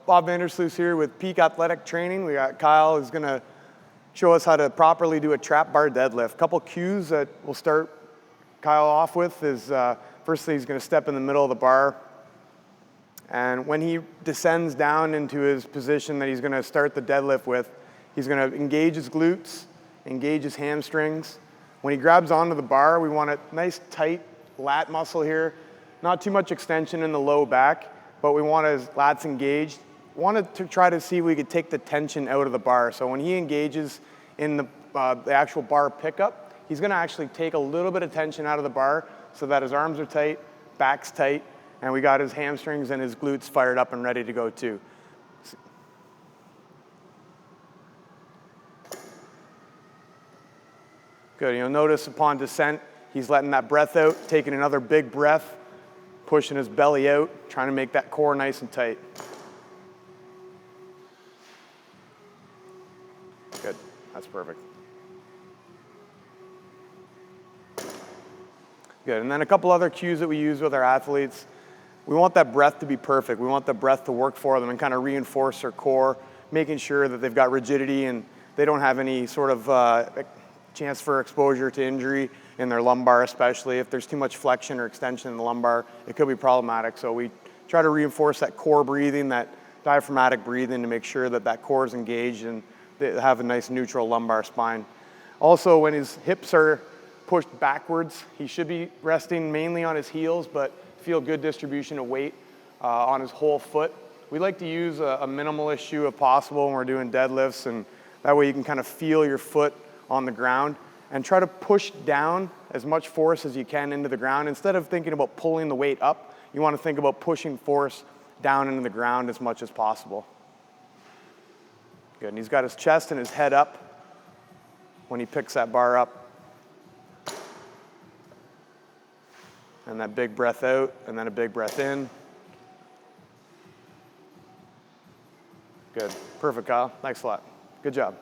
Bob Vandersloot here with Peak Athletic Training. We got Kyle who's gonna show us how to properly do a trap bar deadlift. Couple cues that we'll start Kyle off with is, firstly he's gonna step in the middle of the bar. And when he descends down into his position that he's gonna start the deadlift with, he's gonna engage his glutes, engage his hamstrings. When he grabs onto the bar, we want a nice tight lat muscle here. Not too much extension in the low back, but we want his lats engaged. Wanted to try to see if we could take the tension out of the bar. So when he engages in the actual bar pickup, he's gonna actually take a little bit of tension out of the bar so that his arms are tight, back's tight, and we got his hamstrings and his glutes fired up and ready to go too. Good, you'll notice upon descent, he's letting that breath out, taking another big breath, pushing his belly out, trying to make that core nice and tight. Good, that's perfect. Good, and then a couple other cues that we use with our athletes. We want that breath to be perfect. We want the breath to work for them and kind of reinforce their core, making sure that they've got rigidity and they don't have any sort of chance for exposure to injury in their lumbar, especially. If there's too much flexion or extension in the lumbar, it could be problematic. So we try to reinforce that core breathing, that diaphragmatic breathing to make sure that that core is engaged and they have a nice neutral lumbar spine. Also, when his hips are pushed backwards, he should be resting mainly on his heels, but feel good distribution of weight on his whole foot. We like to use a minimalist shoe if possible when we're doing deadlifts, and that way you can kind of feel your foot on the ground and try to push down as much force as you can into the ground. Instead of thinking about pulling the weight up, you want to think about pushing force down into the ground as much as possible. Good, and he's got his chest and his head up when he picks that bar up. And that big breath out, and then a big breath in. Good, perfect, Kyle. Thanks a lot. Good job.